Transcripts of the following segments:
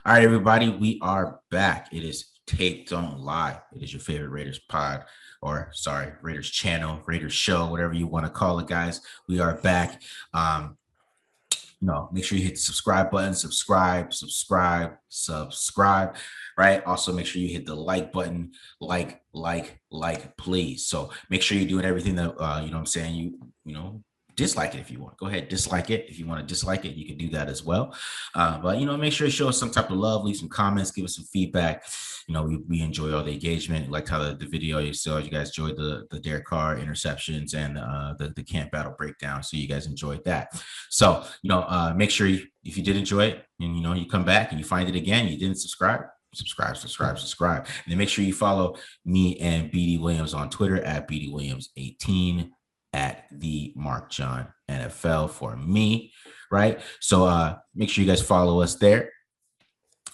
All right, everybody, we are back. It is Tape Don't Lie. It is your favorite Raiders pod, or sorry, Raiders channel, Raiders show, whatever you want to call it, guys. We are back. Make sure you hit the subscribe button, subscribe, right? Also, make sure you hit the like button, like, please. So make sure you're doing everything that, you know what I'm saying? Dislike it if you want. Go ahead, dislike it. If you want to dislike it, you can do that as well. But make sure you show us some type of love, leave some comments, give us some feedback. We enjoy all the engagement. Like how the video you saw, you guys enjoyed the Derek Carr interceptions and the camp battle breakdown. So you guys enjoyed that. So, make sure if you did enjoy it and, you come back and you find it again, you didn't subscribe, subscribe. And then make sure you follow me and BD Williams on Twitter at BD Williams 18 at the Mark John NFL for me, right? So make sure you guys follow us there.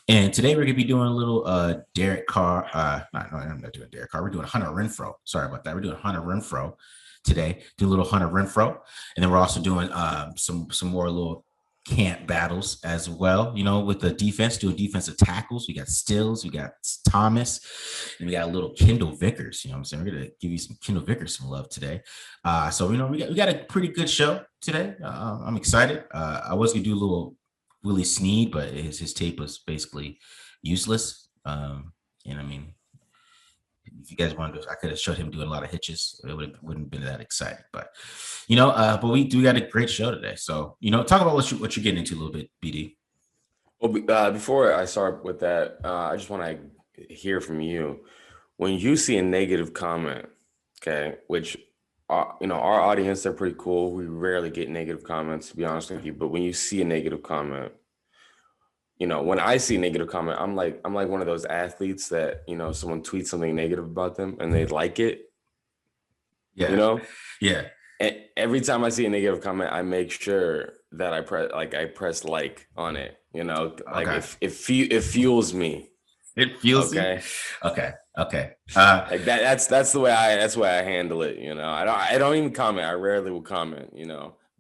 And today we're gonna be doing a little Derek Carr. I'm not doing Derek Carr. We're doing Hunter Renfrow. Sorry about that. We're doing Hunter Renfrow today. Do a little Hunter Renfrow, and then we're also doing some more little camp battles as well. With the defense, doing defensive tackles. We got Stills, we got Thomas, and we got a little Kendall Vickers. You know what I'm saying? We're gonna give you some Kendall Vickers some love today. So we got a pretty good show today. I'm excited. I was gonna do a little Willie Snead, but his tape was basically useless. If you guys wanted to, I could have showed him doing a lot of hitches. It wouldn't have been that exciting, but but we do got a great show today. So talk about what you're getting into a little bit, BD. Well, before I start with that, I just want to hear from you. When you see a negative comment, okay, which our audience, they're pretty cool. We rarely get negative comments, to be honest with you. But when you see a negative comment, when I see a negative comment, I'm like one of those athletes that, someone tweets something negative about them and they like it. Yeah. Yeah. And every time I see a negative comment, I make sure that I press like on it. Okay. It fuels me. It fuels okay. You? Okay. Like that's the way I handle it. I don't even comment. I rarely will comment.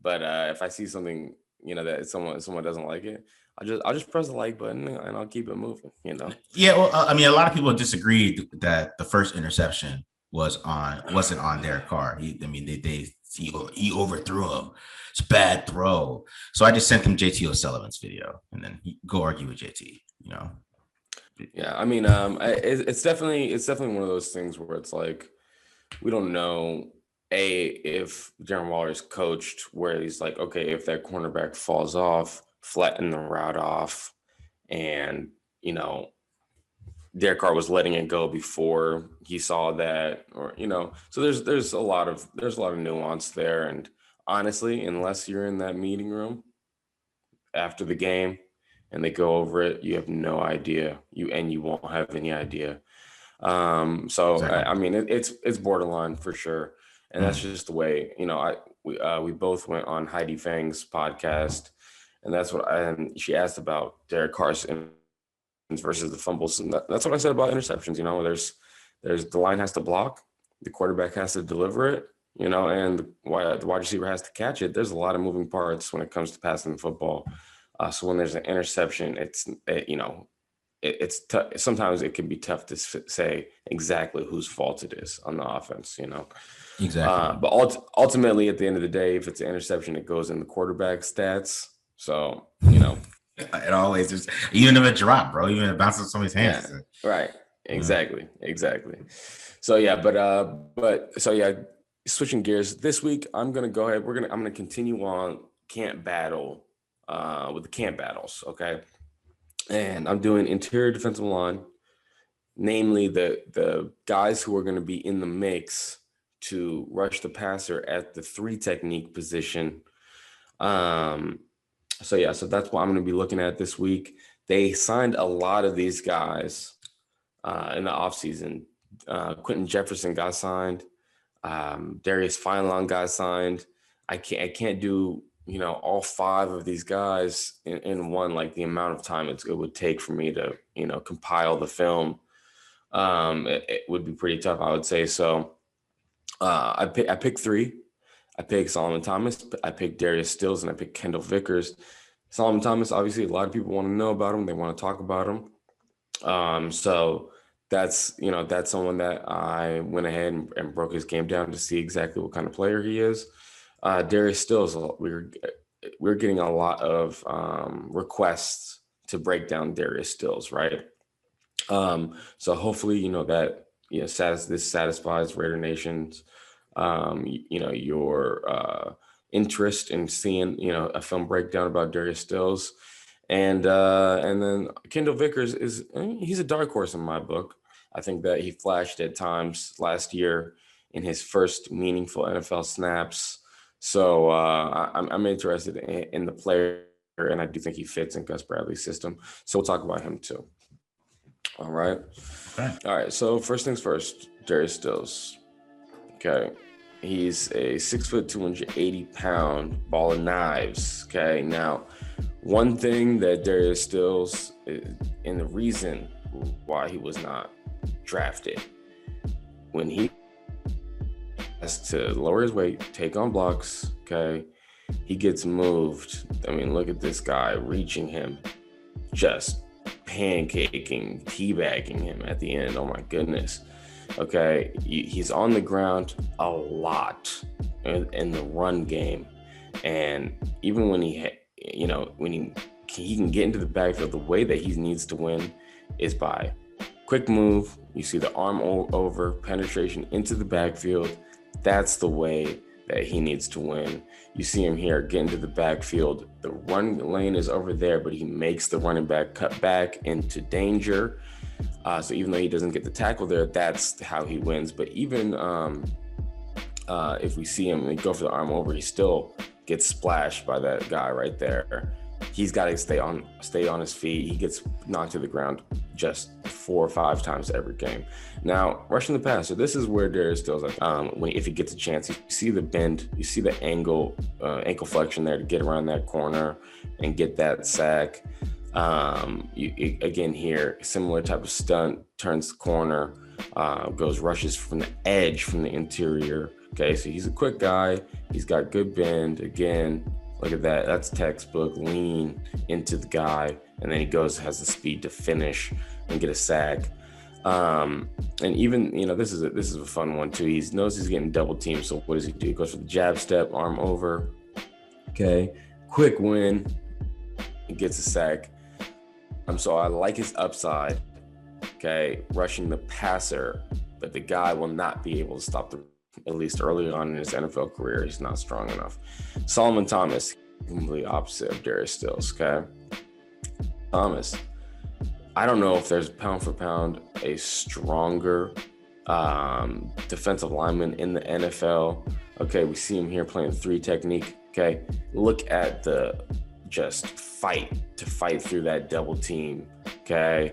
But if I see something, that someone doesn't like it, I'll just press the like button and I'll keep it moving. Yeah. Well, a lot of people disagreed that the first interception wasn't on Derek Carr. He overthrew him. It's a bad throw. So I just sent him JT O'Sullivan's video, and then go argue with JT. Yeah, it's definitely one of those things where it's like we don't know if Darren Waller's coached where he's like, okay, if that cornerback falls off, flatten the route off, and Derek Carr was letting it go before he saw that, or so there's a lot of nuance there, and honestly, unless you're in that meeting room after the game and they go over it, you have no idea. You won't have any idea. So exactly. It's borderline for sure, and that's just the way. We both went on Heidi Fang's podcast, and that's and she asked about Derek Carr's versus the fumbles, and that's what I said about interceptions. There's the line has to block, the quarterback has to deliver it, and the wide receiver has to catch it. There's a lot of moving parts when it comes to passing the football. So when there's an interception, it's sometimes it can be tough to say exactly whose fault it is on the offense, Exactly. But ultimately, at the end of the day, if it's an interception, it goes in the quarterback stats. So, it always is, even if it dropped, bro, even if it bounces somebody's hands. Yeah, right. Exactly. So switching gears this week, I'm going to go ahead. I'm going to continue on camp battle. With the camp battles, okay? And I'm doing interior defensive line, namely the guys who are going to be in the mix to rush the passer at the 3 technique position. So that's what I'm going to be looking at this week. They signed a lot of these guys in the offseason. Quentin Jefferson got signed. Darius Stills got signed. I can't do all 5 of these guys in one, like the amount of time it would take for me to, compile the film. It would be pretty tough, I would say. So I picked 3. I picked Solomon Thomas, I picked Darius Stills, and I picked Kendall Vickers. Solomon Thomas, obviously, a lot of people want to know about him. They want to talk about him. So that's someone that I went ahead and broke his game down to see exactly what kind of player he is. Darius Stills, we're getting a lot of requests to break down Darius Stills, right? So hopefully, this satisfies Raider Nation's, your interest in seeing, a film breakdown about Darius Stills. And then Kendall Vickers he's a dark horse in my book. I think that he flashed at times last year in his first meaningful NFL snaps. So I'm interested in the player, and I do think he fits in Gus Bradley's system. So we'll talk about him too. All right. Okay. All right. So first things first, Darius Stills. Okay. He's a 6 foot, 280 pound ball of knives. Okay. Now, one thing that Darius Stills, and the reason why he was not drafted, when he has to lower his weight, take on blocks, okay, he gets moved. I mean, look at this guy reaching him, just pancaking, teabagging him at the end. Oh my goodness. Okay, he's on the ground a lot in the run game, and even when he can get into the backfield, the way that he needs to win is by quick move. You see the arm over penetration into the backfield. That's the way that he needs to win. You see him here get into the backfield. The run lane is over there, but he makes the running back cut back into danger. So even though he doesn't get the tackle there, that's how he wins. But even if we see him go for the arm over, he still gets splashed by that guy right there. He's got to stay on his feet. He gets knocked to the ground just 4 or 5 times every game. Now, rushing the passer, this is where Darius Stills, if he gets a chance, you see the bend, you see the ankle flexion there to get around that corner and get that sack. Again here, similar type of stunt, turns the corner, rushes from the edge, from the interior. Okay, so he's a quick guy. He's got good bend. Again, look at that. That's textbook lean into the guy. And then he has the speed to finish and get a sack. And even, this is a fun one too. He knows he's getting double teamed. So what does he do? He goes for the jab step, arm over. Okay, quick win. He gets a sack. So I like his upside. Okay, rushing the passer, but the guy will not be able to stop at least early on in his NFL career. He's not strong enough. Solomon Thomas, completely opposite of Darius Stills. Okay, Thomas, I don't know if there's pound for pound a stronger defensive lineman in the NFL. Okay, we see him here playing 3 technique. Okay, look at the just fight through that double team. Okay,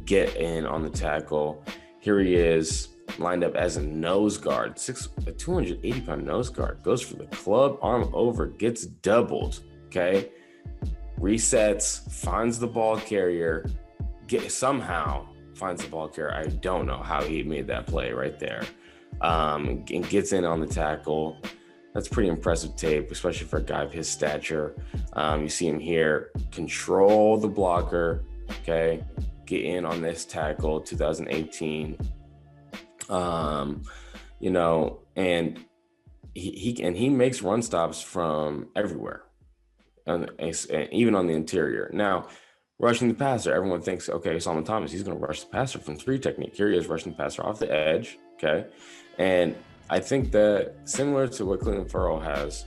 get in on the tackle. Here he is, lined up as a nose guard, a 280-pound nose guard, goes for the club, arm over, gets doubled. Okay, resets, finds the ball carrier, somehow finds the ball carrier. I don't know how he made that play right there, and gets in on the tackle. That's pretty impressive tape, especially for a guy of his stature. You see him here, control the blocker, okay, get in on this tackle, 2018. And he makes run stops from everywhere, and even on the interior. Now, rushing the passer, everyone thinks, okay, Solomon Thomas, he's going to rush the passer from 3 technique. Here he is rushing the passer off the edge, okay, and I think that similar to what Cleveland Farrell has,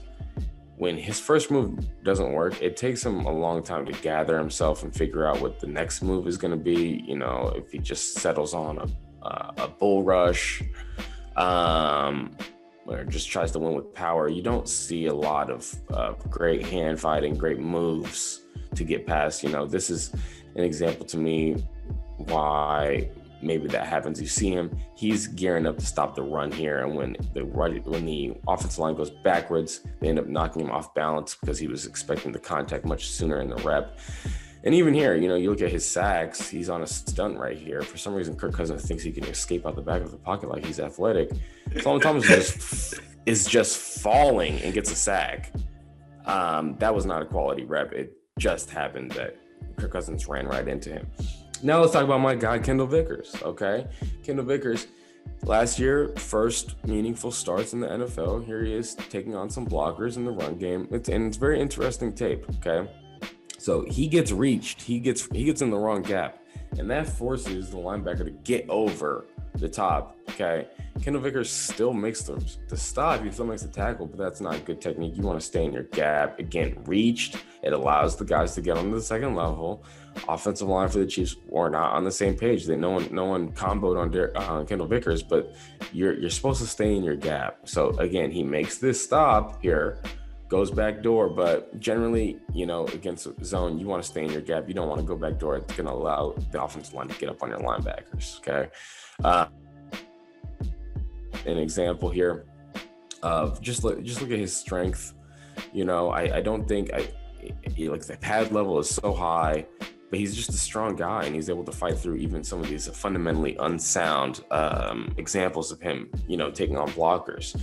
when his first move doesn't work, it takes him a long time to gather himself and figure out what the next move is going to be. If he just settles on a bull rush, or just tries to win with power, you don't see a lot of great hand fighting, great moves to get past. This is an example to me why maybe that happens. You see him, he's gearing up to stop the run here, and when the offensive line goes backwards, they end up knocking him off balance because he was expecting the contact much sooner in the rep. And even here, you look at his sacks, he's on a stunt right here. For some reason, Kirk Cousins thinks he can escape out the back of the pocket like he's athletic. Solomon Thomas is just falling and gets a sack. That was not a quality rep. just happened that Kirk Cousins ran right into him. Now let's talk about my guy, Kendall Vickers, okay? Kendall Vickers, last year, first meaningful starts in the NFL. Here he is taking on some blockers in the run game. It's very interesting tape, okay? So he gets reached. He gets in the wrong gap, and that forces the linebacker to get over the top, okay? Kendall Vickers still makes the stop. He still makes the tackle, but that's not good technique. You want to stay in your gap. Again, reached. It allows the guys to get onto the second level. Offensive line for the Chiefs were not on the same page. That no one comboed on Kendall Vickers, but you're supposed to stay in your gap. So again, he makes this stop here, goes back door, but generally, against zone, you want to stay in your gap. You don't want to go back door. It's going to allow the offensive line to get up on your linebackers, okay? An example here of just look at his strength. I don't think the pad level is so high, but he's just a strong guy, and he's able to fight through even some of these fundamentally unsound examples of him, taking on blockers.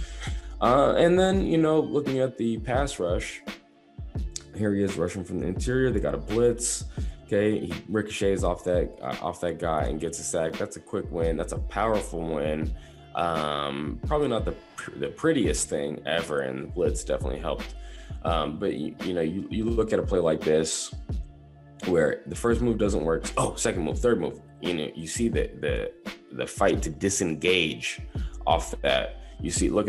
And then, looking at the pass rush, here he is rushing from the interior. They got a blitz. Okay, he ricochets off that guy and gets a sack. That's a quick win. That's a powerful win. Probably not the prettiest thing ever, and the blitz definitely helped. But you look at a play like this, where the first move doesn't work. Oh, second move, third move. You see the fight to disengage off that. You see, look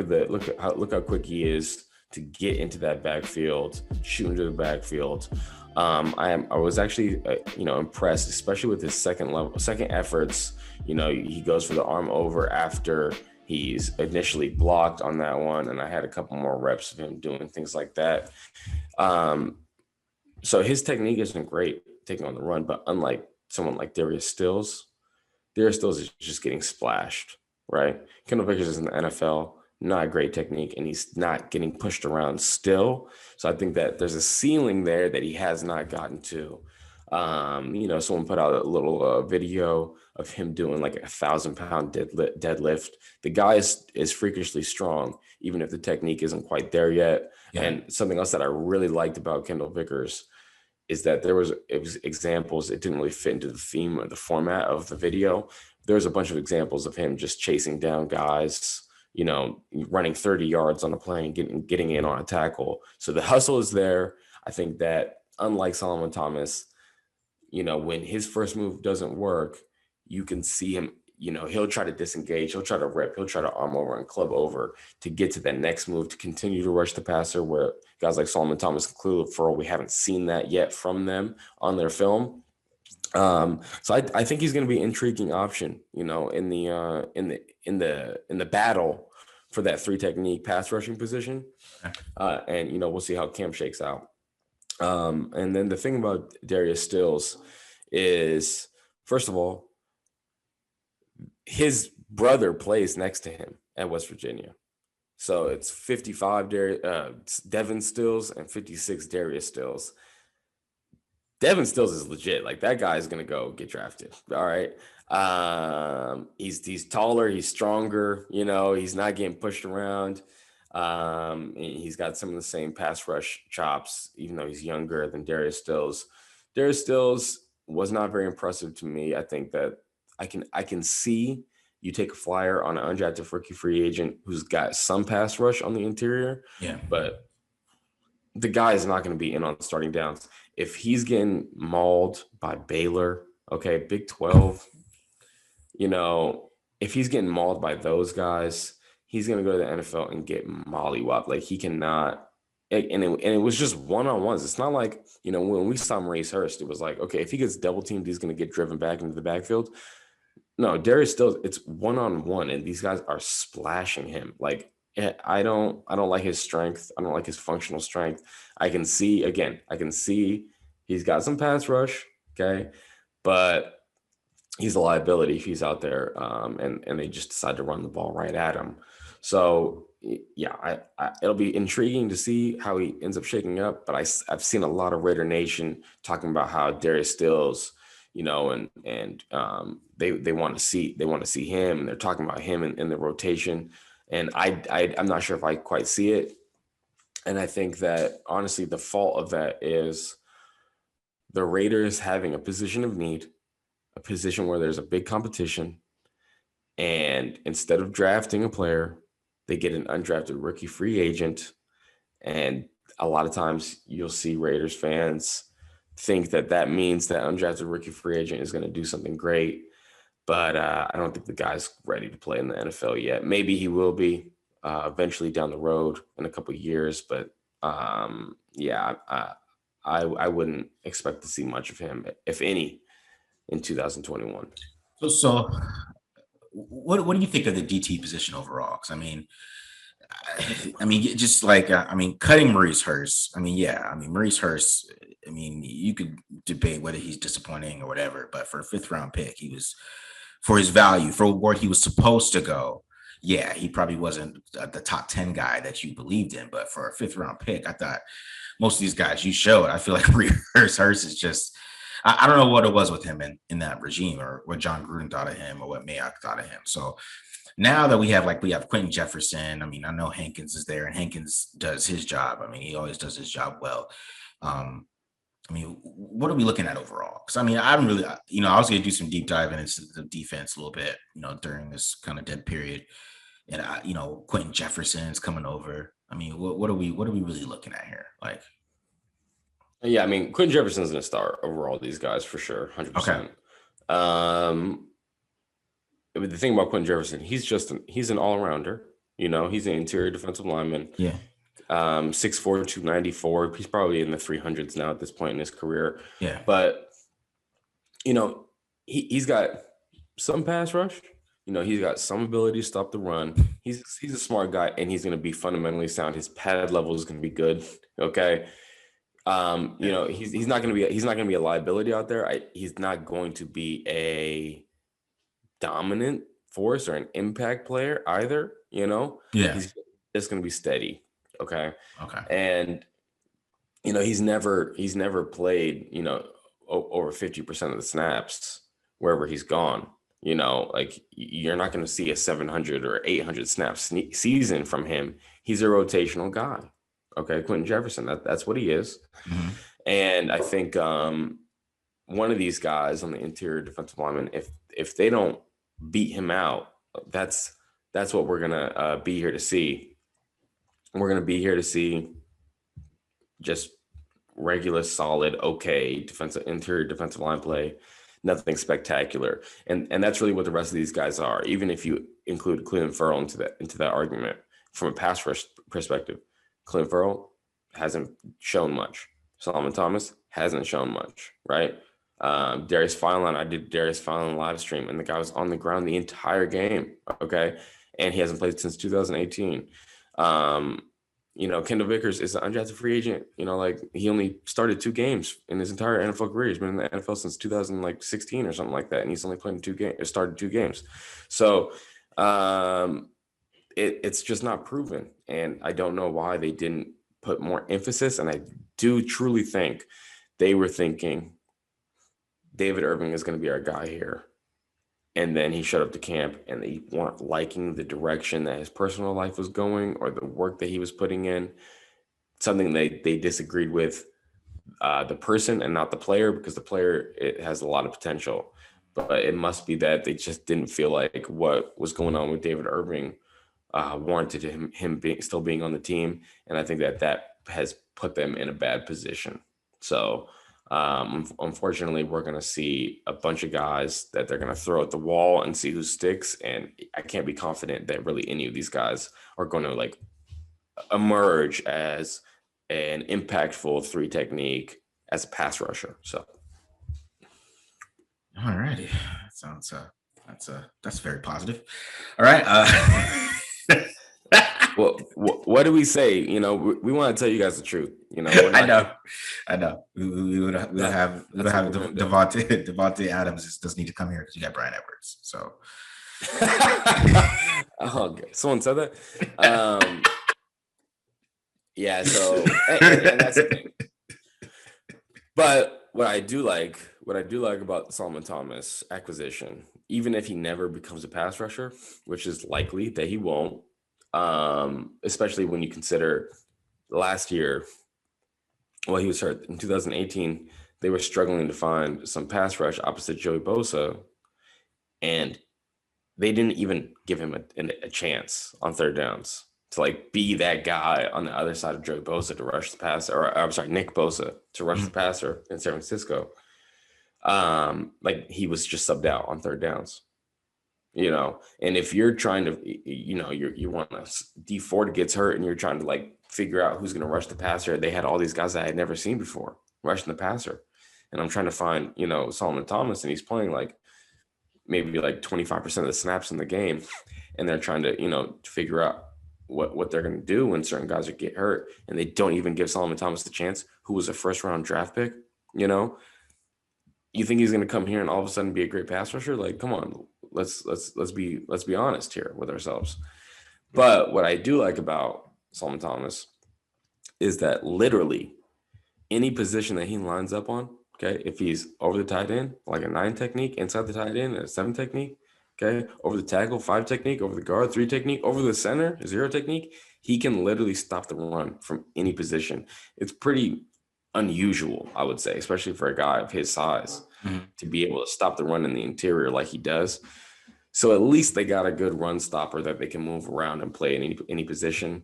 how quick he is to get into that backfield, shoot into the backfield. I was actually impressed, especially with his second efforts. He goes for the arm over after he's initially blocked on that one, and I had a couple more reps of him doing things like that. So his technique isn't great taking on the run, but unlike someone like Darius Stills is just getting splashed, right? Kendall Vickers is in the NFL, not a great technique, and he's not getting pushed around still. So I think that there's a ceiling there that he has not gotten to. Someone put out a little video of him doing like 1,000-pound deadlift. The guy is freakishly strong, even if the technique isn't quite there yet. Yeah. And something else that I really liked about Kendall Vickers is that it was examples. It didn't really fit into the theme or the format of the video. There's a bunch of examples of him just chasing down guys, running 30 yards on a play and getting in on a tackle. So the hustle is there. I think that unlike Solomon Thomas, when his first move doesn't work, you can see him, he'll try to disengage, he'll try to rip, he'll try to arm over and club over to get to that next move, to continue to rush the passer, where guys like Solomon Thomas and Khalil Ferrell, we haven't seen that yet from them on their film. So I think he's going to be an intriguing option, in the battle for that 3 technique pass rushing position. And we'll see how camp shakes out. And then the thing about Darius Stills is, first of all, his brother plays next to him at West Virginia. So it's 55 Devin Stills and 56 Darius Stills. Devin Stills is legit. Like, that guy is going to go get drafted. All right. He's taller. He's stronger. He's not getting pushed around. He's got some of the same pass rush chops, even though he's younger than Darius Stills. Darius Stills was not very impressive to me. I think that I can see you take a flyer on an undrafted rookie free agent who's got some pass rush on the interior. Yeah. But the guy is not going to be in on starting downs. If he's getting mauled by Baylor, okay, Big 12, if he's getting mauled by those guys, he's going to go to the NFL and get mollywopped. Like, he cannot. And it was just one-on-ones. It's not like, when we saw Maurice Hurst, it was like, okay, if he gets double teamed, he's going to get driven back into the backfield. No, Darius Stills, it's one-on-one, and these guys are splashing him. Like, I don't like his strength. I don't like his functional strength. I can see he's got some pass rush, okay, but he's a liability if he's out there, and they just decide to run the ball right at him. So yeah, it'll be intriguing to see how he ends up shaking up. But I've seen a lot of Raider Nation talking about how Darius Stills, and they want to see him, and they're talking about him in the rotation. And I'm not sure if I quite see it. And I think that honestly, the fault of that is the Raiders having a position of need, a position where there's a big competition, and instead of drafting a player, they get an undrafted rookie free agent. And a lot of times you'll see Raiders fans think that means that undrafted rookie free agent is going to do something great. But I don't think the guy's ready to play in the NFL yet. Maybe he will be eventually down the road in a couple of years. But yeah, I wouldn't expect to see much of him, if any, in 2021. So what do you think of the DT position overall? Because I mean, just like cutting Maurice Hurst. Maurice Hurst. You could debate whether he's disappointing or whatever, but for a 5th round pick, he was, for his value, for where he was supposed to go. Yeah, he probably wasn't the top 10 guy that you believed in, but for a 5th round pick, I thought most of these guys you showed. I feel like Maurice Hurst is just. I don't know what it was with him in that regime, or what Jon Gruden thought of him, or what Mayock thought of him. So now that we have Quentin Jefferson, I know Hankins is there, and Hankins does his job. He always does his job well. What are we looking at overall? Because I haven't really, I was going to do some deep diving into the defense a little bit, during this kind of dead period. And Quentin Jefferson's coming over. What are we really looking at here? Yeah, Quentin Jefferson's going to start over all these guys for sure, 100%. Okay. The thing about Quentin Jefferson, he's an all-arounder. He's an interior defensive lineman. Yeah. 6'4", 294. He's probably in the 300s now at this point in his career. Yeah. But, he's got some pass rush. He's got some ability to stop the run. He's a smart guy, and he's going to be fundamentally sound. His pad level is going to be good. Okay. He's not going to be a liability out there. He's not going to be a dominant force or an impact player either. Yeah. He's just going to be steady. Okay. And he's never played over 50% of the snaps wherever he's gone. You're not going to see a 700 or 800 snap season from him. He's a rotational guy. Okay, Quentin Jefferson, that's what he is. Mm-hmm. And I think one of these guys on the interior defensive lineman, if they don't beat him out, that's what we're gonna be here to see. We're gonna be here to see just regular, solid, okay interior defensive line play, nothing spectacular, and that's really what the rest of these guys are. Even if you include Clelin Ferrell into that argument from a pass rush perspective. Clelin Ferrell hasn't shown much. Solomon Thomas hasn't shown much, right? Darius Philon, I did Darius Philon live stream, and the guy was on the ground the entire game, okay? And he hasn't played since 2018. Kendall Vickers is an undrafted free agent. He only started 2 games in his entire NFL career. He's been in the NFL since 2016 or something like that, and he's only played started 2 games. So it's just not proven, and I don't know why they didn't put more emphasis. And I do truly think they were thinking David Irving is going to be our guy here, and then he showed up to camp, and they weren't liking the direction that his personal life was going or the work that he was putting in. Something they disagreed with the person and not the player, because the player, it has a lot of potential, but it must be that they just didn't feel like what was going on with David Irving warranted him still being on the team. And I think that has put them in a bad position. So unfortunately, we're going to see a bunch of guys that they're going to throw at the wall and see who sticks. And I can't be confident that really any of these guys are going to emerge as an impactful 3 technique as a pass rusher. So. All righty. That's very positive. All right. Well, what do we say? We want to tell you guys the truth. I know. We would have Devontae Adams doesn't need to come here because you got Brian Edwards. So. Oh, someone said that. Yeah. So, and that's the thing. But what I do like about the Solomon Thomas acquisition, even if he never becomes a pass rusher, which is likely that he won't. Especially when you consider last year, he was hurt in 2018. they were struggling to find some pass rush opposite Joey Bosa, and they didn't even give him a chance on third downs to like be that guy on the other side of Joey Bosa to rush the passer, or I'm sorry, Nick Bosa to rush the passer in San Francisco. Like he was just subbed out on third downs, and if you're trying to, you want D Ford gets hurt and you're trying to like figure out who's going to rush the passer. They had all these guys that I had never seen before rushing the passer. And I'm trying to find, Solomon Thomas, and he's playing like maybe like 25% of the snaps in the game. And they're trying to, figure out what they're going to do when certain guys get hurt. And they don't even give Solomon Thomas the chance, who was a first round draft pick. You think he's going to come here and all of a sudden be a great pass rusher? Like, come on, let's be honest here with ourselves. But what I do like about Solomon Thomas is that literally any position that he lines up on, okay, if he's over the tight end, like a 9 technique, inside the tight end, a 7 technique, okay, over the tackle, 5 technique, over the guard, 3 technique, over the center, 0 technique, he can literally stop the run from any position. It's pretty unusual, I would say, especially for a guy of his size, to be able to stop the run in the interior like he does. So at least they got a good run stopper that they can move around and play in any position,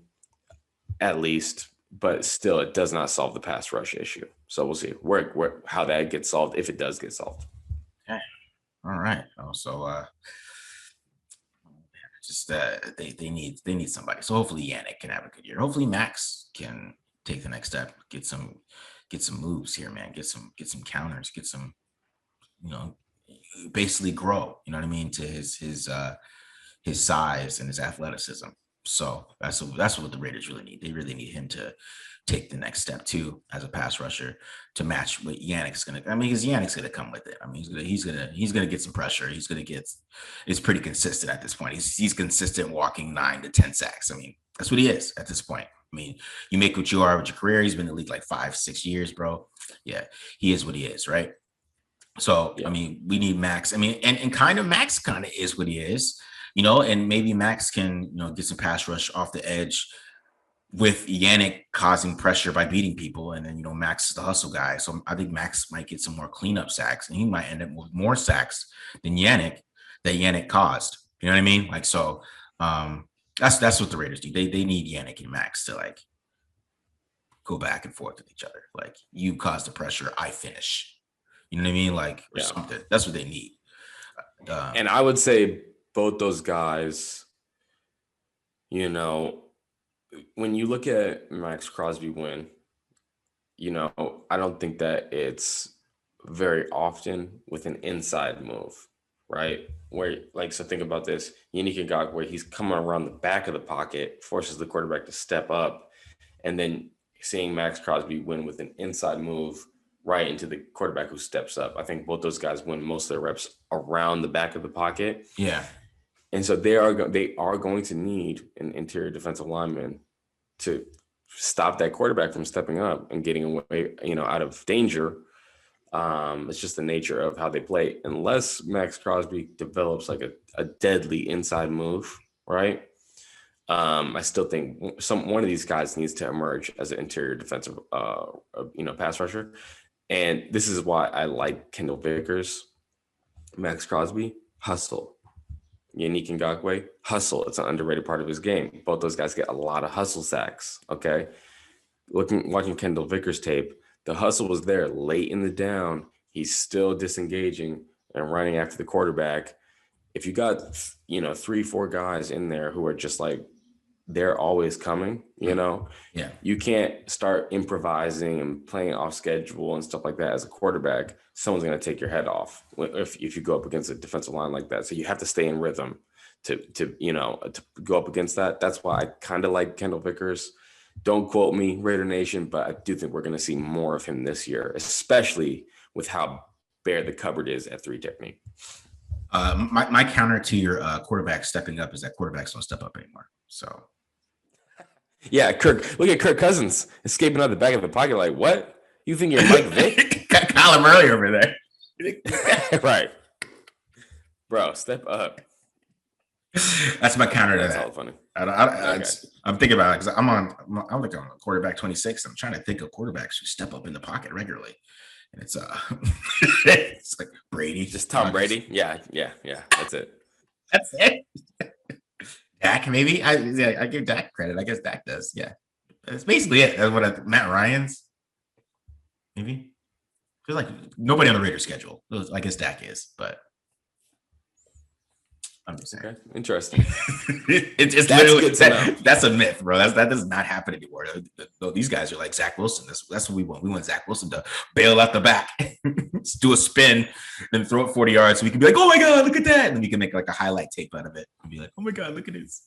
at least. But still, it does not solve the pass rush issue. So we'll see how that gets solved, if it does get solved. Okay. All right. Also, they need somebody. So hopefully Yannick can have a good year. Hopefully Max can take the next step, get some moves here, man. Get some counters, get some, basically grow. You know what I mean, to his size and his athleticism. So that's what the Raiders really need. They really need him to take the next step too as a pass rusher to match what Yannick's gonna. I mean, because Yannick's gonna come with it. I mean, he's gonna get some pressure. It's pretty consistent at this point. He's consistent walking 9 to 10 sacks. I mean, that's what he is at this point. I mean, you make what you are with your career. He's been in the league like 5-6 years, bro. Yeah, he is what he is, right? So yeah. I mean, we need Max. I mean, and kind of Max kind of is what he is. And maybe Max can, get some pass rush off the edge with Yannick causing pressure by beating people. And then, Max is the hustle guy. So I think Max might get some more cleanup sacks, and he might end up with more sacks than Yannick that Yannick caused. You know what I mean? Like, so that's what the Raiders do. They need Yannick and Max to like go back and forth with each other. Like, you cause the pressure, I finish. You know what I mean? Like, or something. That's what they need. And I would say both those guys, when you look at Max Crosby win, I don't think that it's very often with an inside move, right? Where, like, so think about this. Yannick Ngakoue, he's coming around the back of the pocket, forces the quarterback to step up, and then seeing Max Crosby win with an inside move right into the quarterback who steps up. I think both those guys win most of their reps around the back of the pocket. Yeah. And so they are going to need an interior defensive lineman to stop that quarterback from stepping up and getting away, out of danger. It's just the nature of how they play. Unless Max Crosby develops like a deadly inside move, right? I still think one of these guys needs to emerge as an interior defensive, pass rusher. And this is why I like Kendall Vickers, Max Crosby, hustle. Yannick Ngakoue, hustle. It's an underrated part of his game. Both those guys get a lot of hustle sacks, okay? Watching Kendall Vickers tape, the hustle was there late in the down. He's still disengaging and running after the quarterback. If you got, 3-4 guys in there who are just like, they're always coming, Yeah. You can't start improvising and playing off schedule and stuff like that as a quarterback. Someone's going to take your head off if you go up against a defensive line like that. So you have to stay in rhythm to go up against that. That's why I kind of like Kendall Vickers. Don't quote me, Raider Nation, but I do think we're going to see more of him this year, especially with how bare the cupboard is at 3 technique. My counter to your quarterback stepping up is that quarterbacks don't step up anymore. So, yeah, look at Kirk Cousins escaping out the back of the pocket. Like, what? You think you're Mike Vick? Kyler Murray over there. Right. Bro, step up. That's my counter to That's that. all funny. I'm thinking about it because I'm like on quarterback 26. I'm trying to think of quarterbacks who step up in the pocket regularly. and it's it's like Brady, just Tom Brady. Yeah, that's it. That's it. Dak, maybe. I give Dak credit. I guess Dak does. Yeah, that's basically it. That's what Matt Ryan's. Maybe. Feel like nobody on the Raiders schedule. I guess Dak is, but I'm just saying. Okay. Interesting. It's literally that's a myth, bro. That does not happen anymore. These guys are like Zach Wilson. That's what we want. We want Zach Wilson to bail out the back, do a spin, then throw it 40 yards. So we can be like, oh my god, look at that, and then we can make like a highlight tape out of it and be like, oh my god, look at this.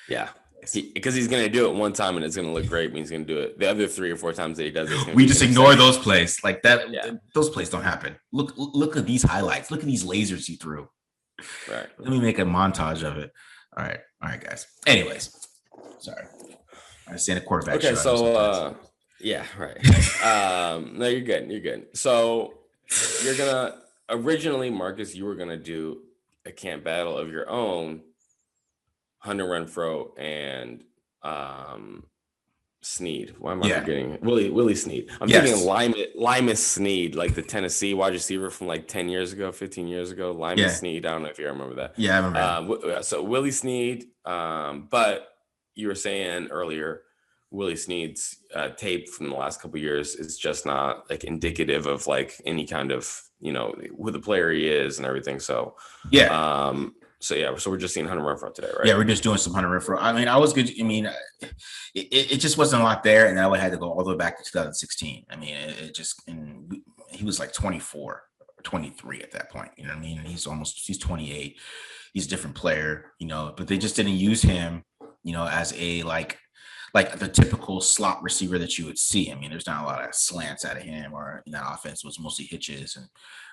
Yeah. Because he's going to do it one time and it's going to look great. And he's going to do it the other 3 or 4 times that he does it. We just ignore those plays like that. Yeah. Those plays don't happen. Look at these highlights. Look at these lasers he threw. Right. Let me make a montage of it. All right, guys. Anyways, sorry. I stand a quarterback. Okay, so yeah, right. No, you're good. So you're gonna originally, Marcus, you were gonna do a camp battle of your own. Hunter Renfrow and Snead. Why am I forgetting? Willie Snead. I'm thinking Lie-IDL Snead, like the Tennessee wide receiver from like 10 years ago, 15 years ago. Lie-IDL Snead. I don't know if you remember that. Yeah, I remember. So Willie Snead. But you were saying earlier, Willie Snead's tape from the last couple of years is just not like indicative of like any kind of, who the player he is and everything. So So we're just seeing Hunter Renfrow today, right? Yeah, we're just doing some Hunter Renfrow. I mean, I was good. I mean, it just wasn't a lot there, and I would had to go all the way back to 2016. I mean, he was like 24 or 23 at that point. You know what I mean? And he's 28. He's a different player, but they just didn't use him, as a like the typical slot receiver that you would see. I mean, there's not a lot of slants out of him, or in that offense was mostly hitches, and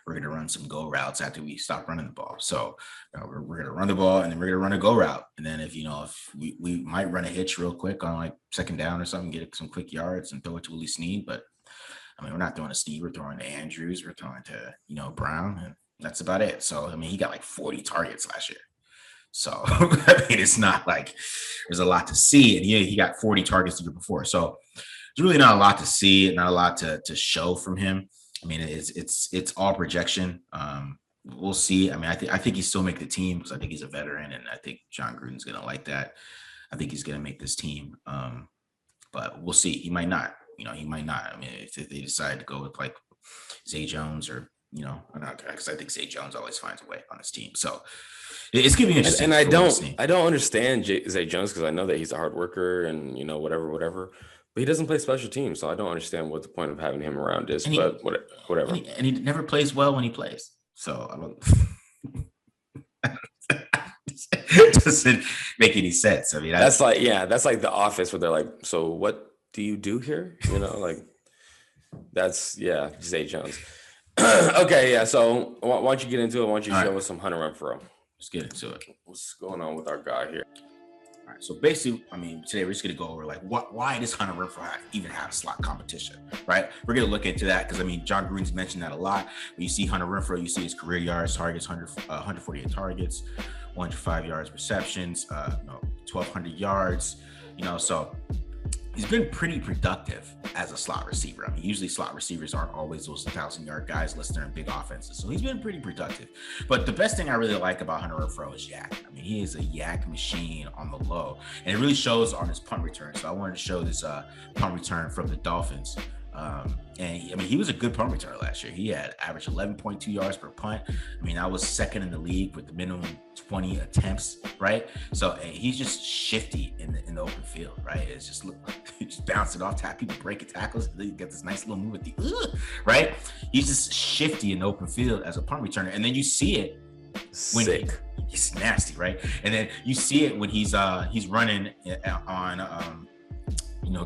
we're going to run some go routes after we stop running the ball. So we're going to run the ball, and then we're going to run a go route. And then if we might run a hitch real quick on like second down or something, get some quick yards and throw it to Willie Snead. But I mean, we're not throwing to Snead. We're throwing to Andrews. We're throwing to, Brown, and that's about it. So, I mean, he got like 40 targets last year. So, I mean, it's not like there's a lot to see. And he got 40 targets the year before. So there's really not a lot to see, not a lot to show from him. I mean, it's all projection. We'll see. I mean, I think he still make the team because I think he's a veteran, and I think Jon Gruden's going to like that. I think he's going to make this team. But we'll see. He might not. He might not. I mean, if they decide to go with like Zay Jones or, because I think Zay Jones always finds a way on his team. So it's going to be interesting. And I don't understand Zay Jones because I know that he's a hard worker and, whatever. But he doesn't play special teams, so I don't understand what the point of having him around is. But whatever. And he never plays well when he plays. So I don't. It doesn't make any sense. I mean, that's like The Office where they're like, so what do you do here? That's Zay Jones. Okay, yeah. So why don't you get into it? Why don't you show us some Hunter Renfrow? Let's get into it. What's going on with our guy here? All right, so basically, I mean, today we're just going to go over like why does Hunter Renfrow even have slot competition, right? We're going to look into that because I mean, Jon Gruden's mentioned that a lot. When you see Hunter Renfrow, you see his career yards, targets, 148 targets, 105 yards receptions, 1,200 yards, so he's been pretty productive as a slot receiver. I mean, usually slot receivers aren't always those 1,000-yard guys unless they're in big offenses. So he's been pretty productive. But the best thing I really like about Hunter Renfrow is yak. I mean, he is a yak machine on the low. And it really shows on his punt return. So I wanted to show this punt return from the Dolphins. He was a good punt returner last year. He had averaged 11.2 yards per punt. I mean, I was second in the league with the minimum 20 attempts, right? So he's just shifty in the open field, right? It's just just bounce it off, tap people, break it, tackles. Then you get this nice little move at the right? He's just shifty in the open field as a punt returner, and then you see it when he's nasty, right? And then you see it when he's running on.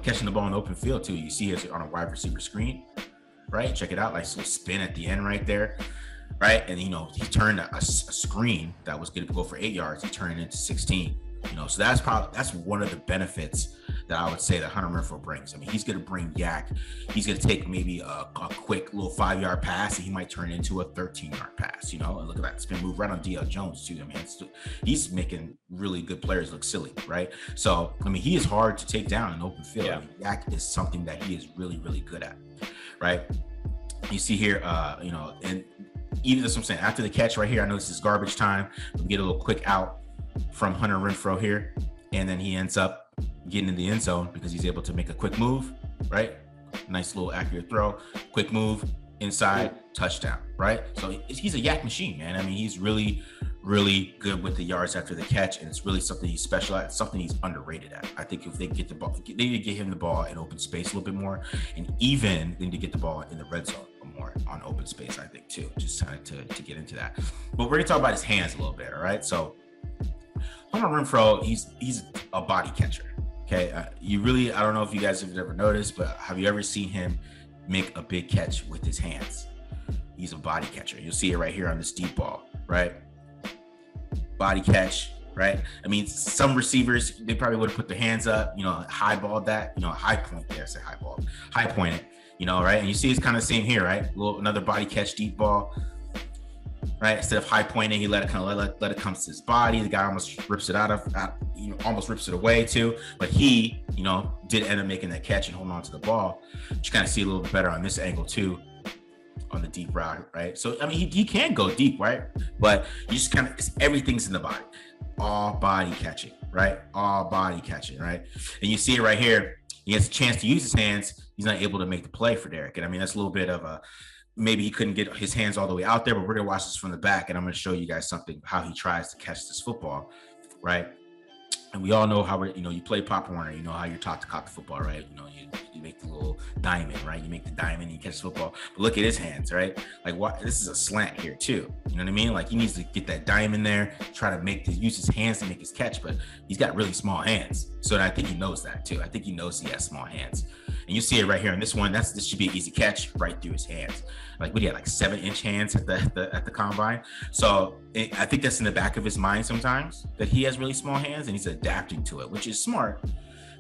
Catching the ball in the open field too. You see it on a wide receiver screen, right? Check it out, like some spin at the end right there, right? And he turned a screen that was going to go for 8 yards. He turned it into 16. So that's one of the benefits that I would say that Hunter Renfrow brings. I mean, he's going to bring yak. He's going to take maybe a quick little 5-yard pass, and he might turn it into a 13-yard pass. And look at that spin move right on D.L. Jones too. I mean, he's making really good players look silly, right? So I mean, he is hard to take down in open field. Yeah. I mean, yak is something that he is really, really good at, right? You see here, you know, and even that's what I'm saying. After the catch right here, I know this is garbage time. We get a little quick out from Hunter Renfrow here, and then he ends up getting in the end zone because he's able to make a quick move, right? Nice little accurate throw, quick move inside, touchdown, right? So he's a yak machine, man. I mean, he's really, really good with the yards after the catch, and it's really something he's special at, something he's underrated at. I think if they get the ball, they need to get him the ball in open space a little bit more, and even they need to get the ball in the red zone more on open space, I think, too, just kind of to get into that. But we're gonna talk about his hands a little bit, all right? So Hunter Renfrow, he's a body catcher. Okay, you really, I don't know if you guys have ever noticed, but have you ever seen him make a big catch with his hands? He's a body catcher. You'll see it right here on this deep ball, right? Body catch, right? I mean, some receivers, they probably would have put their hands up, you know, high balled that, you know, high point there, say high ball, high point it, you know, right? And you see it's kind of the same here, right? Another body catch, deep ball, right? Instead of high pointing, he let it kind of let it come to his body. The guy almost rips it almost rips it away too. But he, you know, did end up making that catch and holding on to the ball. You kind of see a little bit better on this angle too, on the deep route, right? So I mean, he can go deep, right? But you just kind of, everything's in the body, all body catching, right? All body catching, right? And you see it right here. He has a chance to use his hands. He's not able to make the play for Derek. And I mean, that's a little bit of a, maybe he couldn't get his hands all the way out there, but we're going to watch this from the back, and I'm going to show you guys something, how he tries to catch this football, right? And we all know how we're, you know, you play Pop Warner, you know how you're taught to cock the football, right? You know, you make the little diamond, right? You make the diamond and you catch the football. But look at his hands, right? Like, what? This is a slant here too. You know what I mean? Like, he needs to get that diamond there, try to use his hands to make his catch, but he's got really small hands. So I think he knows that too. I think he knows he has small hands. And you see it right here in this one. This should be an easy catch right through his hands. Like, what do you have, like 7-inch hands at the combine? So I think that's in the back of his mind sometimes, that he has really small hands and he's adapting to it, which is smart,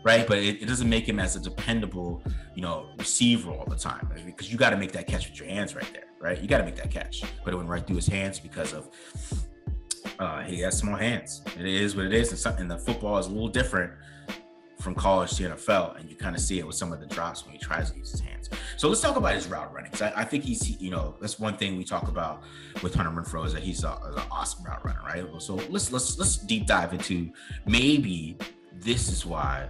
right? But it doesn't make him as a dependable, you know, receiver all the time, right? Because you got to make that catch with your hands right there, right? You got to make that catch. But it went right through his hands because of he has small hands. It is what it is, and the football is a little different from college to NFL, and you kind of see it with some of the drops when he tries to use his hands. So let's talk about his route running. I think he's, you know, that's one thing we talk about with Hunter Renfrow, is that he's an awesome route runner, right? So let's deep dive into, maybe this is why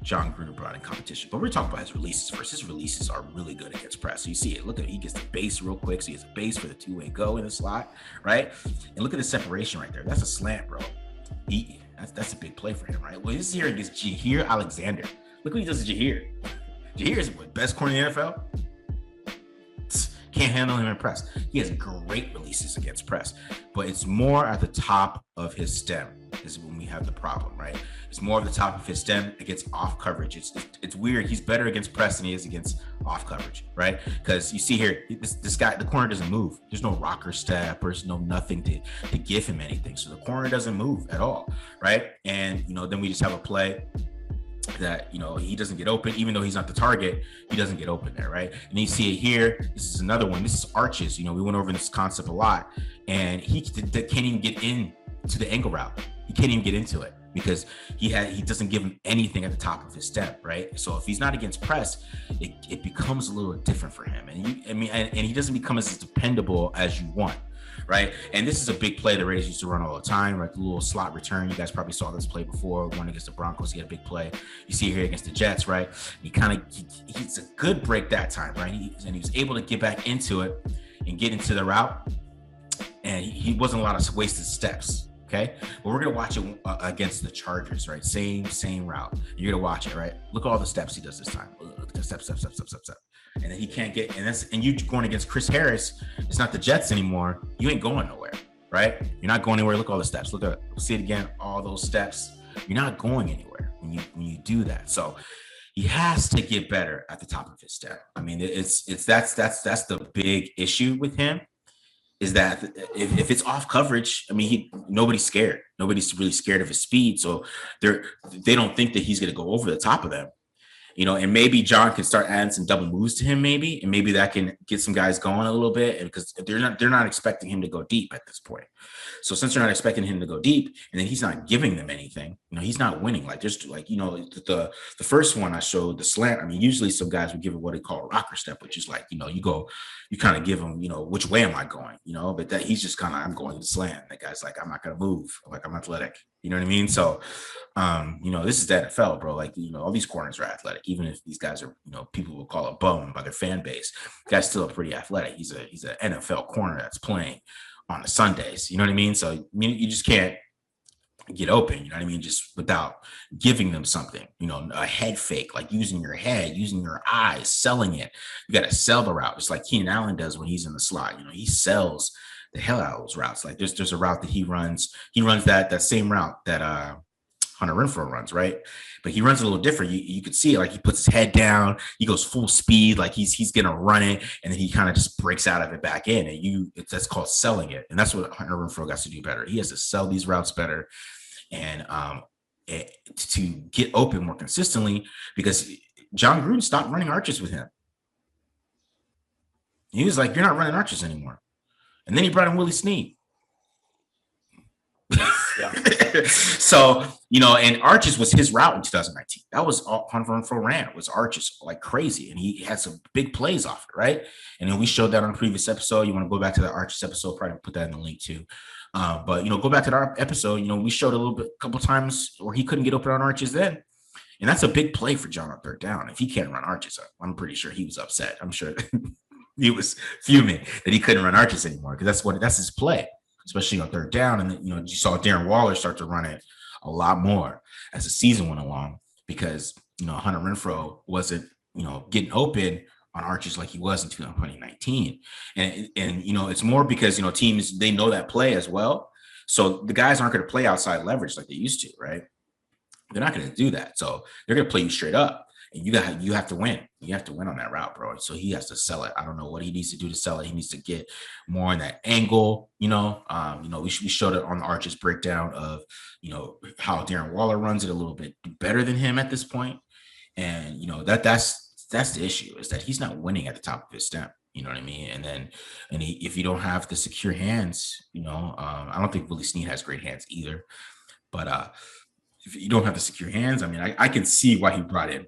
Jon Gruden brought in competition. But we're talking about his releases first. His releases are really good against press. So you see it. Look at it. He gets the base real quick. So he has a base for the two-way go in the slot, right? And look at the separation right there. That's a slant, bro. That's a big play for him, right? Well, this is here against Jair Alexander. Look what he does to Jair. Jair is the best corner in the NFL. Can't handle him in press. He has great releases against press, but it's more at the top of his stem is when we have the problem, right? It's more of the top of his stem against off coverage. It's weird. He's better against press than he is against off coverage, right? Because you see here, this guy, the corner doesn't move. There's no rocker step, there's no nothing to give him anything. So the corner doesn't move at all, right? And, you know, then we just have a play that, you know, he doesn't get open, even though he's not the target, he doesn't get open there, right? And you see it here. This is another one. This is arches. You know, we went over this concept a lot, and he can't even get in to the angle route. He can't even get into it because he doesn't give him anything at the top of his step, right? So if he's not against press, it becomes a little different for him, and he doesn't become as dependable as you want. Right. And this is a big play the Raiders used to run all the time, right? The little slot return. You guys probably saw this play before. One against the Broncos, he had a big play. You see here against the Jets, right? He's a good break that time, right? He was able to get back into it and get into the route. And he wasn't a lot of wasted steps. Okay. But we're going to watch it against the Chargers, right? Same route. You're going to watch it, right? Look at all the steps he does this time. Look at the step. And then he can't get, and you going against Chris Harris. It's not the Jets anymore. You ain't going nowhere, right? You're not going anywhere. Look at all the steps. Look at it. See it again. All those steps. You're not going anywhere when you do that. So he has to get better at the top of his step. I mean, that's the big issue with him, is that if it's off coverage, I mean, nobody's scared. Nobody's really scared of his speed. So they don't think that he's going to go over the top of them. You know, and maybe Jon can start adding some double moves to him, maybe, and maybe that can get some guys going a little bit, because they're not expecting him to go deep at this point. So since they're not expecting him to go deep, and then he's not giving them anything, He's not winning. Like just like, the first one I showed, the slant. I mean, usually some guys would give it what they call a rocker step, which is like, you kind of give him, which way am I going? But that he's just kind of, I'm going to slant. That guy's like, I'm not going to move. Like, I'm athletic. You know what I mean? So, this is the NFL, bro. Like, all these corners are athletic, even if these guys are, people will call it bum by their fan base. The guy's still pretty athletic. He's an NFL corner that's playing on the Sundays. You know what I mean? So, I mean, you just can't get open, you know what I mean? Just without giving them something, a head fake, like using your head, using your eyes, selling it. You got to sell the route. It's like Keenan Allen does when he's in the slot. He sells the hell out of those routes. Like there's a route that he runs. He runs that same route that Hunter Renfrow runs, right? But he runs a little different. You could see it, like he puts his head down, he goes full speed, like he's gonna run it, and then he kind of just breaks out of it back in. And that's called selling it. And that's what Hunter Renfrow got to do better. He has to sell these routes better. And to get open more consistently, because Jon Gruden stopped running arches with him. He was like, "You're not running arches anymore." And then he brought in Willie Snead. Yeah. So, and arches was his route in 2019. That was all Hunter Renfrow ran, was arches like crazy. And he had some big plays off it, right? And then we showed that on a previous episode. You want to go back to the arches episode, probably put that in the link too. But go back to our episode. We showed a couple times where he couldn't get open on arches then, and that's a big play for Jon on third down. If he can't run arches, I'm pretty sure he was upset. I'm sure he was fuming that he couldn't run arches anymore, because that's his play, especially on third down. And you saw Darren Waller start to run it a lot more as the season went along, because Hunter Renfrow wasn't getting open on arches like he was in 2019. And it's more because, teams, they know that play as well. So the guys aren't going to play outside leverage like they used to, right? They're not going to do that. So they're going to play you straight up, and you have to win. You have to win on that route, bro. So he has to sell it. I don't know what he needs to do to sell it. He needs to get more in that angle. We showed it on the arches breakdown of, how Darren Waller runs it a little bit better than him at this point. And, that's the issue, is that he's not winning at the top of his step. You know what I mean? And if you don't have the secure hands, I don't think Willie Snead has great hands either. But if you don't have the secure hands, I mean, I can see why he brought in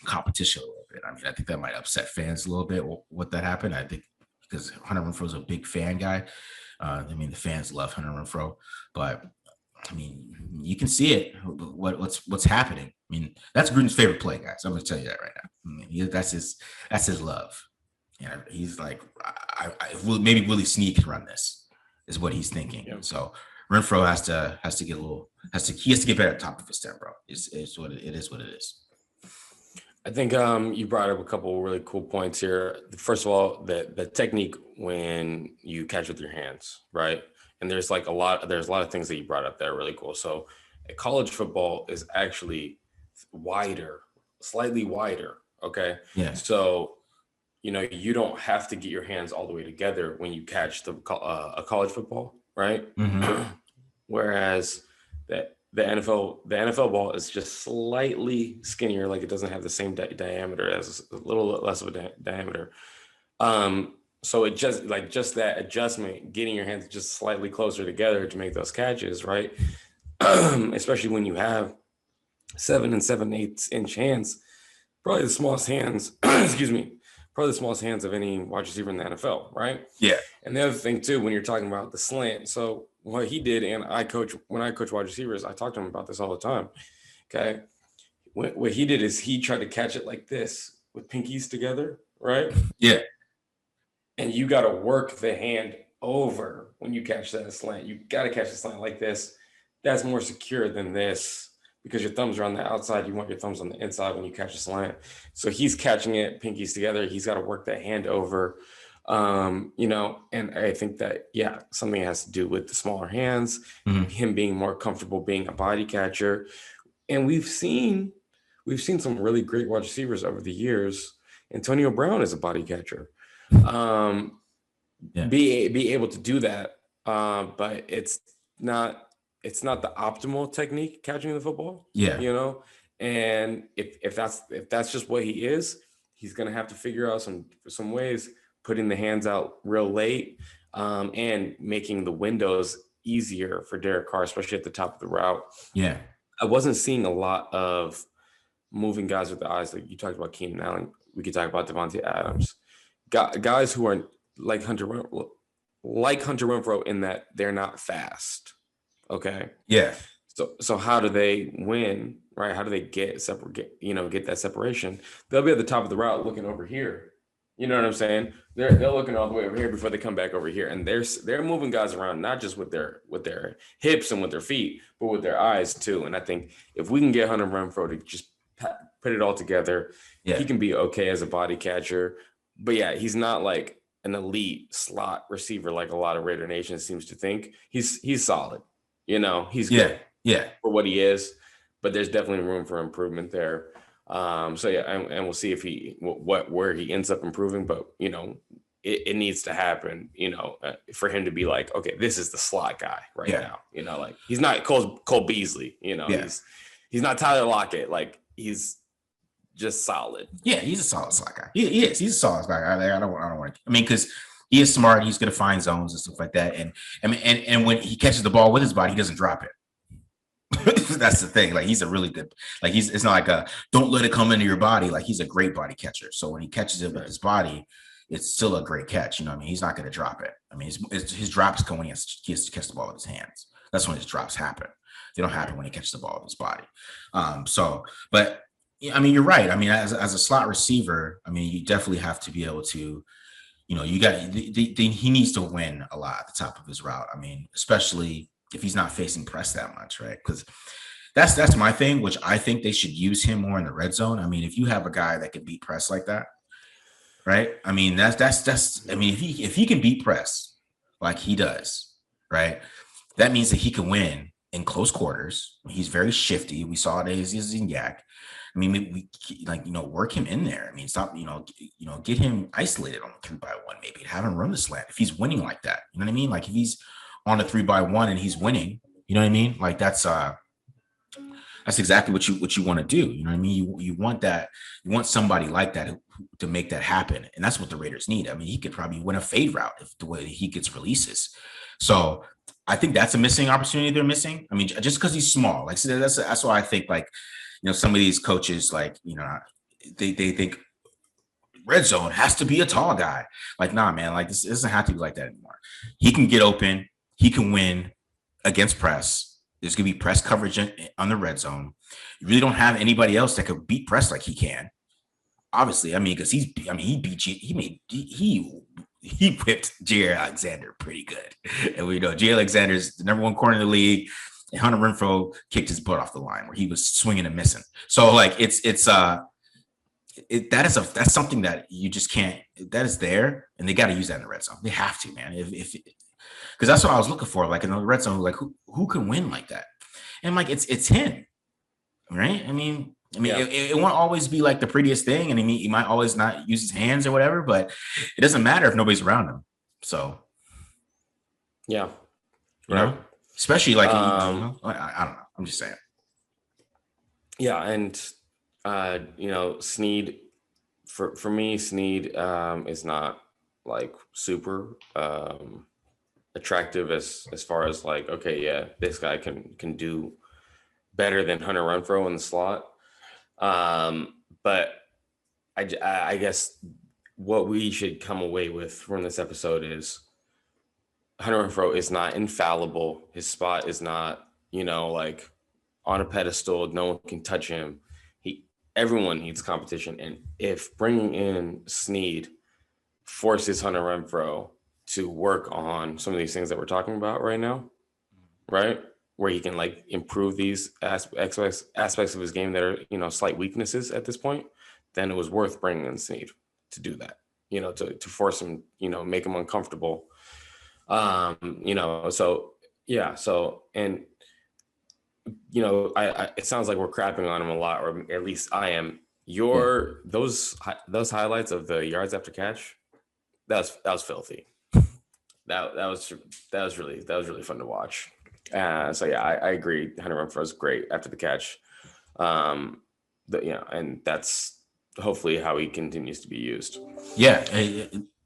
competition a little bit. I mean, I think that might upset fans a little bit what that happened. I think because Hunter Renfrow's a big fan guy. I mean, the fans love Hunter Renfrow, but I mean, you can see it. What's happening? I mean, that's Gruden's favorite play, guys. I'm going to tell you that right now. I mean, that's his love. And he's like, maybe Willie Snead can run this, is what he's thinking. Yeah. So Renfrow has to get better at top of his step, bro. It is what it is. I think you brought up a couple of really cool points here. First of all, the technique when you catch with your hands, right? And there's a lot of things that you brought up that are really cool. So college football is actually wider, slightly wider. Okay. Yeah. So, you don't have to get your hands all the way together when you catch a college football, right? Mm-hmm. Whereas the NFL ball is just slightly skinnier, like it doesn't have the same diameter, as a little less of a diameter. So it just that adjustment, getting your hands just slightly closer together to make those catches, right? Especially when you have 7 7/8 inch hands, probably the smallest hands, probably the smallest hands of any wide receiver in the NFL, right? Yeah. And the other thing too, when you're talking about the slant, so what he did, and when I coach wide receivers, I talk to him about this all the time. Okay. What he did is he tried to catch it like this with pinkies together, right? Yeah. And you got to work the hand over when you catch that slant. You got to catch the slant like this. That's more secure than this, because your thumbs are on the outside. You want your thumbs on the inside when you catch a slant. So he's catching it pinkies together. He's got to work that hand over, and I think that, something has to do with the smaller hands, him being more comfortable being a body catcher. And we've seen some really great wide receivers over the years. Antonio Brown is a body catcher. Be able to do that, but it's not the optimal technique catching the football. Yeah. And if that's just what he is, he's gonna have to figure out some ways, putting the hands out real late, and making the windows easier for Derek Carr, especially at the top of the route. Yeah. I wasn't seeing a lot of moving guys with the eyes. Like you talked about Keenan Allen. We could talk about Devontae Adams. Guys who are like Hunter Renfrow in that they're not fast. Okay. Yeah. So how do they win, right? How do they get that separation? They'll be at the top of the route looking over here. You know what I'm saying? They're looking all the way over here before they come back over here, and they're moving guys around not just with their hips and with their feet, but with their eyes too. And I think if we can get Hunter Renfrow to just put it all together, he can be okay as a body catcher. But yeah, he's not like an elite slot receiver like a lot of Raider Nation seems to think. He's solid. He's good for what he is, but there's definitely room for improvement there. So yeah, and we'll see if where he ends up improving, but it needs to happen, for him to be like, okay, this is the slot guy right now. Like he's not Cole Beasley, he's not Tyler Lockett, like he's just solid. Yeah, he's a solid slot guy. He is. He's a solid slot guy. I don't want to. I mean, because he is smart. He's going to find zones and stuff like that. And I mean, and when he catches the ball with his body, he doesn't drop it. That's the thing. Like he's a really good. Like it's not like don't let it come into your body. Like he's a great body catcher. So when he catches it with his body, it's still a great catch. I mean, he's not going to drop it. I mean, his drops come when he has to catch the ball with his hands. That's when his drops happen. They don't happen when he catches the ball with his body. But. I mean, you're right. I mean, as a slot receiver, I mean, you definitely have to be able to, he needs to win a lot at the top of his route. I mean, especially if he's not facing press that much, right? Because that's my thing, which I think they should use him more in the red zone. I mean, if you have a guy that can beat press like that, right? I mean, that's I mean, if he can beat press like he does, right? That means that he can win in close quarters. He's very shifty. We saw it as Yak. I mean, we work him in there. I mean, stop, get him isolated on a 3-by-1, maybe have him run the slant if he's winning like that. You know what I mean? Like if he's on a 3-by-1 and he's winning, you know what I mean? Like that's exactly what you want to do. You know what I mean? You want that. You want somebody like that to make that happen, and that's what the Raiders need. I mean, he could probably win a fade route if the way he gets releases. So I think that's a missing opportunity they're missing. I mean, just because he's small, like so that's why I think like. Some of these coaches, like, they think red zone has to be a tall guy. Like, nah, man, like this doesn't have to be like that anymore. He can get open. He can win against press. There's going to be press coverage on the red zone. You really don't have anybody else that could beat press like he can. Obviously, I mean, because he whipped Jair Alexander pretty good. And we know Jair Alexander's the number one corner in the league. And Hunter Renfrow kicked his butt off the line where he was swinging and missing. So like that's something that you just can't. That is there, and they got to use that in the red zone. They have to, man. If because that's what I was looking for. Like in the red zone, like who can win like that? And like it's him, right? I mean, it won't always be like the prettiest thing, and he might always not use his hands or whatever. But it doesn't matter if nobody's around him. So yeah, right. Especially like, I don't know. I'm just saying. Yeah. And, Snead, for me, Snead is not like super attractive as far as like, okay, yeah, this guy can do better than Hunter Renfrow in the slot. But I guess what we should come away with from this episode is Hunter Renfrow is not infallible. His spot is not, like on a pedestal. No one can touch him. Everyone needs competition. And if bringing in Snead forces Hunter Renfrow to work on some of these things that we're talking about right now, right? Where he can like improve these aspects of his game that are, slight weaknesses at this point, then it was worth bringing in Snead to do that, to force him, make him uncomfortable. So yeah. So, and, it sounds like we're crapping on him a lot, or at least I am. Those highlights of the yards after catch, that was filthy. That was really fun to watch. So yeah, I agree. Hunter Renfrow is great after the catch. And that's hopefully how he continues to be used. Yeah.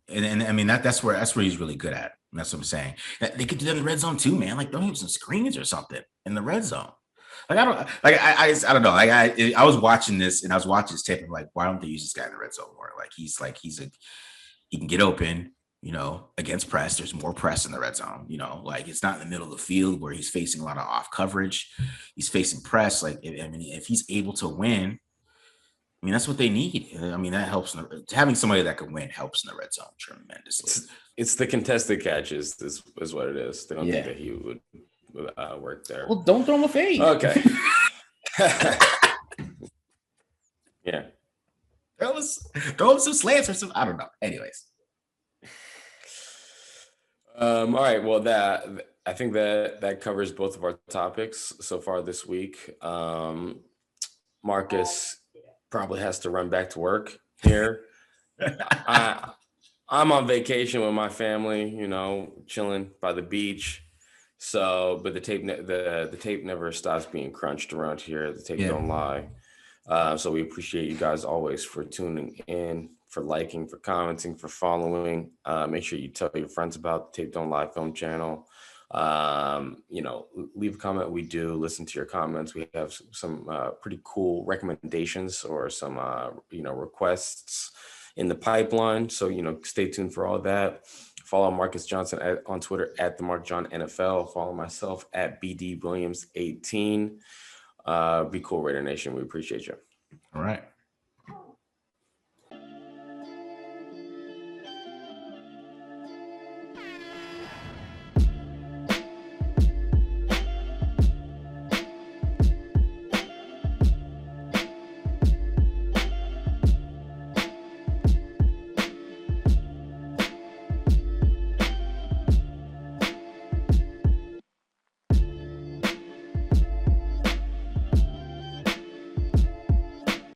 And I mean, that's where he's really good at. That's what I'm saying. They could do that in the red zone too, man. Like, don't have some screens or something in the red zone. Like I don't know. Like I was watching this and I was watching this tape and I'm like, why don't they use this guy in the red zone more? Like he can get open, against press. There's more press in the red zone, like it's not in the middle of the field where he's facing a lot of off coverage. He's facing press. Like, I mean, if he's able to win, I mean, that's what they need. I mean, that helps. Having somebody that can win helps in the red zone tremendously. It's the contested catches is what it is. They don't think that he would work there. Well, don't throw him a fade. Okay. Yeah. Throw him some slants or some. I don't know. Anyways. All right. Well, I think that covers both of our topics so far this week. Marcus probably has to run back to work here. I'm on vacation with my family, chilling by the beach. So, but the tape never stops being crunched around here. The tape don't lie. So we appreciate you guys always for tuning in, for liking, for commenting, for following. Make sure you tell your friends about the Tape Don't Lie film channel. Leave a comment. We do listen to your comments. We have some pretty cool recommendations or some requests in the pipeline. So stay tuned for all that. Follow Marcus Johnson on Twitter at the Mark John NFL. Follow myself at BD Williams 18. Be cool, Raider Nation. We appreciate you. All right.